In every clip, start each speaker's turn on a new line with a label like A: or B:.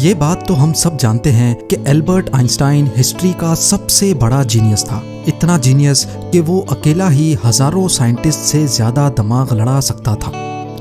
A: ये बात तो हम सब जानते हैं कि एल्बर्ट आइंस्टाइन हिस्ट्री का सबसे बड़ा जीनियस था। इतना जीनियस कि वो अकेला ही हजारों साइंटिस्ट से ज्यादा दिमाग लड़ा सकता था।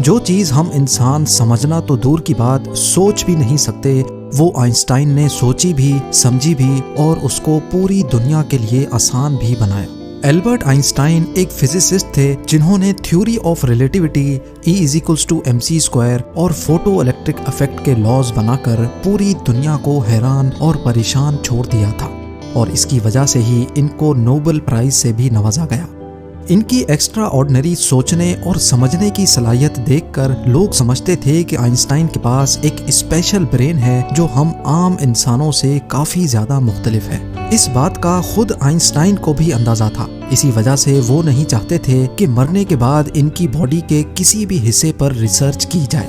A: जो चीज हम इंसान समझना तो दूर की बात, सोच भी नहीं सकते, वो आइंस्टाइन ने सोची भी, समझी भी और उसको पूरी दुनिया के लिए आसान भी बनाया। एल्बर्ट आइंस्टाइन एक फिजिसिस्ट थे जिन्होंने थ्योरी ऑफ रिलेटिविटी, E=mc² और फोटो इलेक्ट्रिक इफेक्ट के लॉज बनाकर पूरी दुनिया को हैरान और परेशान छोड़ दिया था और इसकी वजह से ही इनको नोबेल प्राइज से भी नवाजा गया। इनकी एक्स्ट्रा ऑर्डिनरी सोचने और समझने की सलाहियत देखकर लोग समझते थे कि आइंस्टाइन के पास एक स्पेशल ब्रेन है जो हम आम इंसानों से काफी ज्यादा मुख्तलिफ है। इस बात का खुद आइंस्टाइन को भी अंदाजा था। इसी वजह से वो नहीं चाहते थे कि मरने के बाद इनकी बॉडी के किसी भी हिस्से पर रिसर्च की जाए,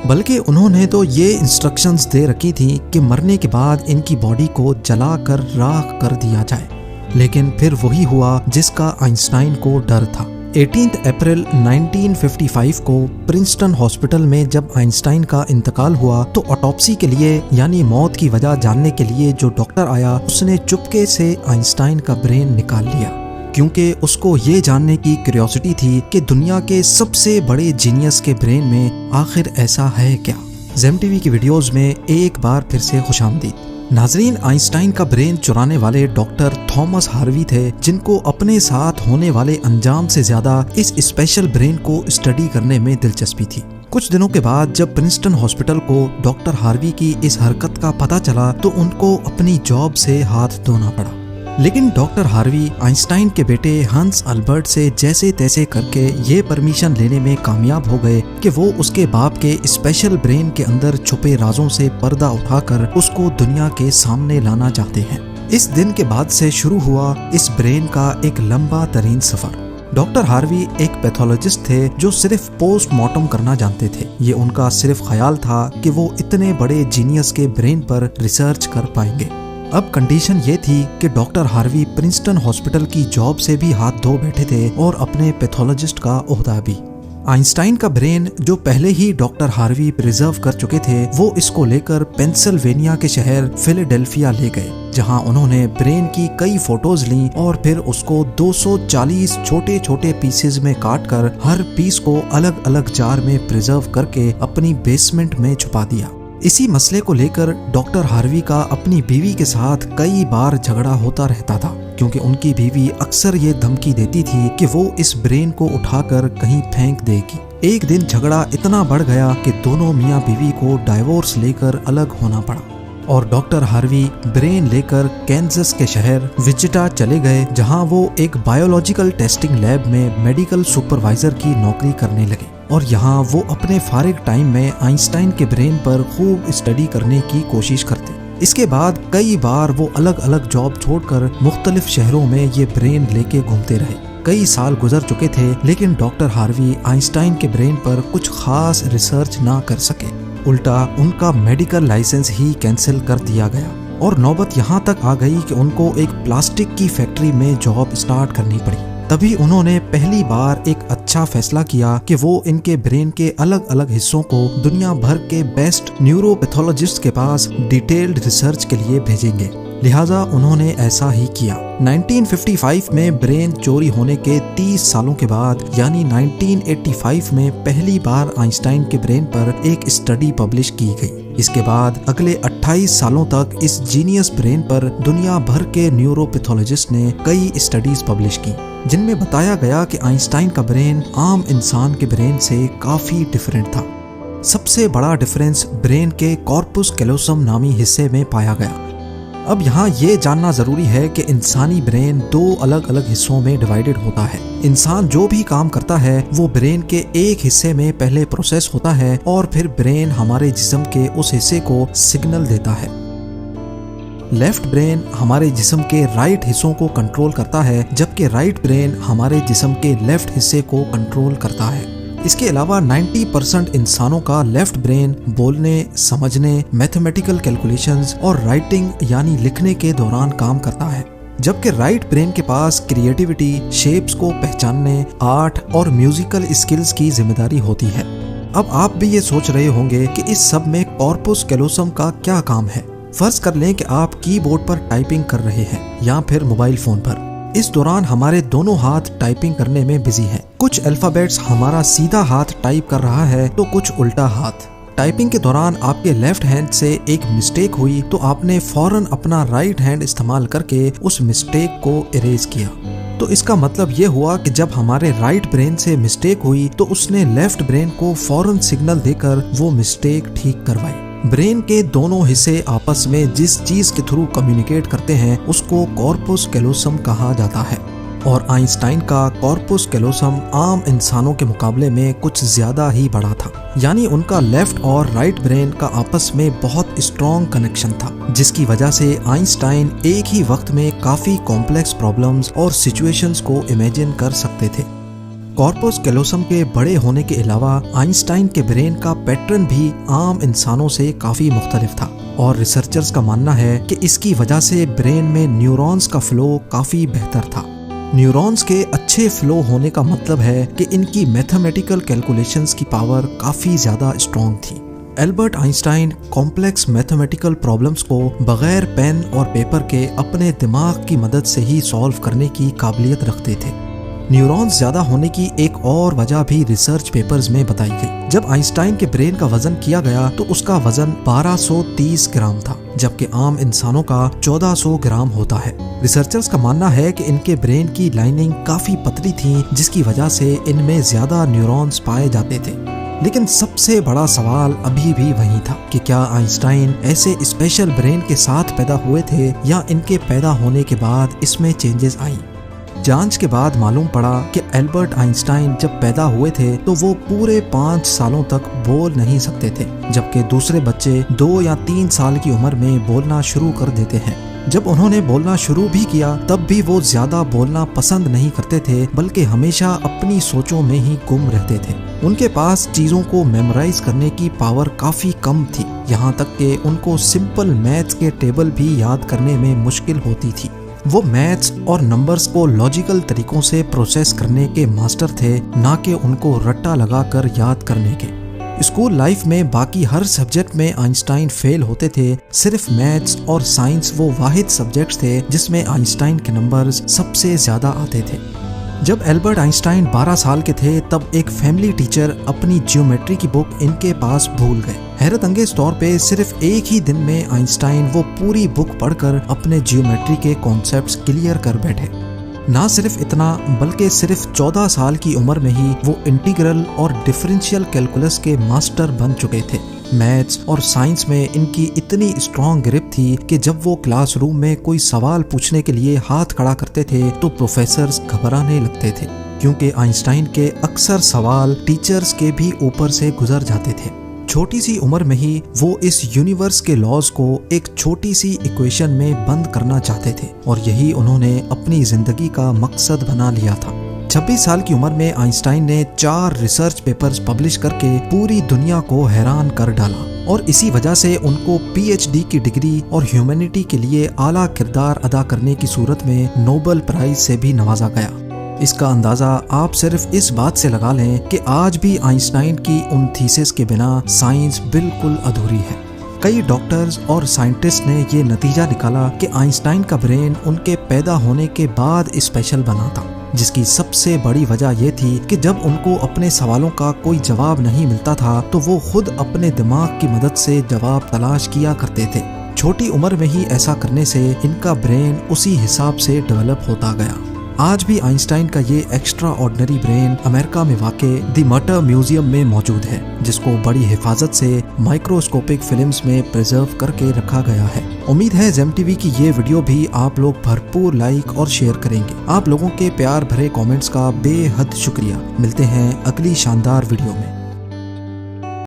A: बल्कि उन्होंने तो ये इंस्ट्रक्शंस दे रखी थी कि मरने के बाद इनकी बॉडी को जलाकर राख कर दिया जाए। लेकिन फिर वही हुआ जिसका आइंस्टाइन को डर था। 18 अप्रैल 1955 को प्रिंसटन हॉस्पिटल में जब आइंस्टाइन का इंतकाल हुआ तो ऑटोप्सी के लिए यानी मौत की वजह जानने के लिए जो डॉक्टर आया उसने चुपके से आइंस्टाइन का ब्रेन निकाल लिया, क्योंकि उसको ये जानने की क्यूरियोसिटी थी कि दुनिया के सबसे बड़े जीनियस के ब्रेन में आखिर ऐसा है क्या। ज़ेम टीवी की वीडियोस में एक बार फिर से खुशामदीद। नाजरीन, आइंस्टाइन का ब्रेन चुराने वाले डॉक्टर थॉमस हार्वी थे, जिनको अपने साथ होने वाले अंजाम से ज्यादा इस स्पेशल ब्रेन को स्टडी करने में दिलचस्पी थी। कुछ दिनों के बाद जब प्रिंसटन हॉस्पिटल को डॉक्टर हार्वी की इस हरकत का पता चला तो उनको अपनी जॉब से हाथ धोना पड़ा। लेकिन डॉक्टर हार्वी आइंस्टाइन के बेटे हंस अल्बर्ट से जैसे तैसे करके ये परमिशन लेने में कामयाब हो गए कि वो उसके बाप के स्पेशल ब्रेन के अंदर छुपे राजों से पर्दा उठाकर उसको दुनिया के सामने लाना चाहते हैं। इस दिन के बाद से शुरू हुआ इस ब्रेन का एक लंबा तरीन सफर। डॉक्टर हार्वी एक पैथोलॉजिस्ट थे जो सिर्फ पोस्टमार्टम करना जानते थे। ये उनका सिर्फ ख्याल था कि वो इतने बड़े जीनियस के ब्रेन पर रिसर्च कर पाएंगे। अब कंडीशन ये थी कि डॉक्टर हार्वी प्रिंसटन हॉस्पिटल की जॉब से भी हाथ धो बैठे थे और अपने पैथोलॉजिस्ट का ओहदा भी। आइंस्टाइन का ब्रेन जो पहले ही डॉक्टर हार्वी प्रिजर्व कर चुके थे, वो इसको लेकर पेंसिल्वेनिया के शहर फिलाडेल्फिया ले गए, जहां उन्होंने ब्रेन की कई फोटोज ली और फिर उसको 240 छोटे छोटे पीसेज में काटकर हर पीस को अलग अलग जार में प्रिजर्व करके अपनी बेसमेंट में छुपा दिया। इसी मसले को लेकर डॉक्टर हार्वी का अपनी बीवी के साथ कई बार झगड़ा होता रहता था, क्योंकि उनकी बीवी अक्सर ये धमकी देती थी कि वो इस ब्रेन को उठाकर कहीं फेंक देगी। एक दिन झगड़ा इतना बढ़ गया कि दोनों मियाँ बीवी को डाइवोर्स लेकर अलग होना पड़ा और डॉक्टर हार्वी ब्रेन लेकर कैंसस के शहर विचिटा चले गए, जहाँ वो एक बायोलॉजिकल टेस्टिंग लैब में मेडिकल सुपरवाइजर की नौकरी करने लगे और यहाँ वो अपने फारिग टाइम में आइंस्टाइन के ब्रेन पर खूब स्टडी करने की कोशिश करते। इसके बाद कई बार वो अलग अलग जॉब छोड़कर मुख्तलिफ शहरों में ये ब्रेन लेके घूमते रहे। कई साल गुजर चुके थे लेकिन डॉक्टर हार्वी आइंस्टाइन के ब्रेन पर कुछ खास रिसर्च ना कर सके। उल्टा उनका मेडिकल लाइसेंस ही कैंसिल कर दिया गया और नौबत यहाँ तक आ गई कि उनको एक प्लास्टिक की फैक्ट्री में जॉब स्टार्ट करनी पड़ी। तभी उन्होंने पहली बार एक अच्छा फैसला किया कि वो इनके ब्रेन के अलग अलग हिस्सों को दुनिया भर के बेस्ट न्यूरोपैथोलॉजिस्ट के पास डिटेल्ड रिसर्च के लिए भेजेंगे। लिहाजा उन्होंने ऐसा ही किया। 1955 में ब्रेन चोरी होने के 30 सालों के बाद यानी 1985 में पहली बार आइंस्टाइन के ब्रेन पर एक स्टडी पब्लिश की गई। इसके बाद अगले 28 सालों तक इस जीनियस ब्रेन पर दुनिया भर के न्यूरोपैथोलॉजिस्ट ने कई स्टडीज पब्लिश की, जिनमें बताया गया कि आइंस्टाइन का ब्रेन आम इंसान के ब्रेन से काफी डिफरेंट था। सबसे बड़ा डिफरेंस ब्रेन के कॉर्पस कैलोसम नामी हिस्से में पाया गया। अब यहाँ ये जानना जरूरी है कि इंसानी ब्रेन दो अलग अलग हिस्सों में डिवाइडेड होता है। इंसान जो भी काम करता है वो ब्रेन के एक हिस्से में पहले प्रोसेस होता है और फिर ब्रेन हमारे जिस्म के उस हिस्से को सिग्नल देता है। लेफ्ट ब्रेन हमारे जिस्म के राइट हिस्सों को कंट्रोल करता है, जबकि राइट ब्रेन हमारे जिस्म के लेफ्ट हिस्से को कंट्रोल करता है। इसके अलावा 90% इंसानों का लेफ्ट ब्रेन बोलने, समझने, मैथमेटिकल कैलकुलेशंस और राइटिंग यानी लिखने के दौरान काम करता है, जबकि राइट ब्रेन के पास क्रिएटिविटी, शेप्स को पहचानने, आर्ट और म्यूजिकल स्किल्स की जिम्मेदारी होती है। अब आप भी ये सोच रहे होंगे कि इस सब में कॉर्पस कैलोसम का क्या काम है। फर्ज कर लें कि आप कीबोर्ड पर टाइपिंग कर रहे हैं या फिर मोबाइल फोन पर। इस दौरान हमारे दोनों हाथ टाइपिंग करने में बिजी हैं। कुछ अल्फाबेट्स हमारा सीधा हाथ टाइप कर रहा है तो कुछ उल्टा हाथ। टाइपिंग के दौरान आपके लेफ्ट हैंड से एक मिस्टेक हुई तो आपने फौरन अपना राइट हैंड इस्तेमाल करके उस मिस्टेक को इरेज किया। तो इसका मतलब ये हुआ कि जब हमारे राइट ब्रेन से मिस्टेक हुई तो उसने लेफ्ट ब्रेन को फौरन सिग्नल देकर वो मिस्टेक ठीक करवाई। ब्रेन के दोनों हिस्से आपस में जिस चीज के थ्रू कम्युनिकेट करते हैं उसको कॉर्पस कैलोसम कहा जाता है। और आइंस्टाइन का कॉर्पस कैलोसम आम इंसानों के मुकाबले में कुछ ज्यादा ही बड़ा था, यानी उनका लेफ्ट और राइट ब्रेन का आपस में बहुत स्ट्रॉन्ग कनेक्शन था, जिसकी वजह से आइंस्टाइन एक ही वक्त में काफी कॉम्प्लेक्स प्रॉब्लम्स और सिचुएशंस को इमेजिन कर सकते थे। कॉर्पस कैलोसम के बड़े होने के अलावा आइंस्टाइन के ब्रेन का पैटर्न भी आम इंसानों से काफी मुख्तलिफ था और रिसर्चर्स का मानना है कि इसकी वजह से ब्रेन में न्यूरॉन्स का फ्लो काफी बेहतर था। न्यूरॉन्स के अच्छे फ्लो होने का मतलब है कि इनकी मैथमेटिकल कैलकुलेशंस की पावर काफी ज्यादा स्ट्रॉन्ग थी। Albert Einstein complex mathematical problems को बगैर पेन और पेपर के अपने दिमाग की मदद से ही सॉल्व करने की काबिलियत रखते थे। न्यूरॉन्स ज्यादा होने की एक और वजह भी रिसर्च पेपर्स में बताई गई। जब आइंस्टाइन के ब्रेन का वजन किया गया तो उसका वजन 1230 ग्राम था, जबकि आम इंसानों का 1400 ग्राम होता है। रिसर्चर्स का मानना है कि इनके ब्रेन की लाइनिंग काफी पतली थी, जिसकी वजह से इनमें ज्यादा न्यूरॉन्स पाए जाते थे। लेकिन सबसे बड़ा सवाल अभी भी वही था कि क्या आइंस्टाइन ऐसे स्पेशल ब्रेन के साथ पैदा हुए थे या इनके पैदा होने के बाद इसमें चेंजेस आई। जांच के बाद मालूम पड़ा कि एल्बर्ट आइंस्टाइन जब पैदा हुए थे तो वो पूरे 5 सालों तक बोल नहीं सकते थे, जबकि दूसरे बच्चे 2 या 3 साल की उम्र में बोलना शुरू कर देते हैं। जब उन्होंने बोलना शुरू भी किया तब भी वो ज्यादा बोलना पसंद नहीं करते थे, बल्कि हमेशा अपनी सोचों में ही गुम रहते थे। उनके पास चीजों को मेमोराइज करने की पावर काफी कम थी, यहाँ तक कि उनको सिंपल मैथ्स के टेबल भी याद करने में मुश्किल होती थी। वो मैथ्स और नंबर्स को लॉजिकल तरीकों से प्रोसेस करने के मास्टर थे, ना कि उनको रट्टा लगाकर याद करने के। स्कूल लाइफ में बाकी हर सब्जेक्ट में आइंस्टाइन फेल होते थे, सिर्फ मैथ्स और साइंस वो वाहिद सब्जेक्ट्स थे जिसमें आइंस्टाइन के नंबर्स सबसे ज्यादा आते थे। जब एल्बर्ट आइंस्टाइन 12 साल के थे तब एक फैमिली टीचर अपनी ज्योमेट्री की बुक इनके पास भूल गए। हैरत अंगेज तौर पे सिर्फ एक ही दिन में आइंस्टाइन वो पूरी बुक पढ़कर अपने ज्योमेट्री के कॉन्सेप्ट्स क्लियर कर बैठे। ना सिर्फ इतना, बल्कि सिर्फ 14 साल की उम्र में ही वो इंटीग्रल और डिफरेंशियल कैलकुलस के मास्टर बन चुके थे। मैथ्स और साइंस में इनकी इतनी स्ट्रॉन्ग ग्रिप थी कि जब वो क्लासरूम में कोई सवाल पूछने के लिए हाथ खड़ा करते थे तो प्रोफेसर्स घबराने लगते थे, क्योंकि आइंस्टाइन के अक्सर सवाल टीचर्स के भी ऊपर से गुजर जाते थे। छोटी सी उम्र में ही वो इस यूनिवर्स के लॉज को एक छोटी सी इक्वेशन में बंद करना चाहते थे और यही उन्होंने अपनी जिंदगी का मकसद बना लिया था। 26 साल की उम्र में आइंस्टाइन ने 4 रिसर्च पेपर्स पब्लिश करके पूरी दुनिया को हैरान कर डाला और इसी वजह से उनको पीएचडी की डिग्री और ह्यूमैनिटी के लिए आला किरदार अदा करने की सूरत में नोबेल प्राइज से भी नवाजा गया। इसका अंदाजा आप सिर्फ इस बात से लगा लें कि आज भी आइंस्टाइन की उन थीसिस के बिना साइंस बिल्कुल अधूरी है। कई डॉक्टर्स और साइंटिस्ट ने ये नतीजा निकाला कि आइंस्टाइन का ब्रेन उनके पैदा होने के बाद स्पेशल बना था, जिसकी सबसे बड़ी वजह यह थी कि जब उनको अपने सवालों का कोई जवाब नहीं मिलता था तो वो खुद अपने दिमाग की मदद से जवाब तलाश किया करते थे। छोटी उम्र में ही ऐसा करने से इनका ब्रेन उसी हिसाब से डेवलप होता गया। आज भी आइंस्टाइन का ये एक्स्ट्रा ऑर्डिनरी ब्रेन अमेरिका में वाक़े द मटर म्यूजियम में मौजूद है, जिसको बड़ी हिफाजत से माइक्रोस्कोपिक फिल्म्स में प्रिजर्व करके रखा गया है। उम्मीद है जेम टीवी की ये वीडियो भी आप लोग भरपूर लाइक और शेयर करेंगे। आप लोगों के प्यार भरे कमेंट्स का बेहद शुक्रिया। मिलते हैं अगली शानदार वीडियो में।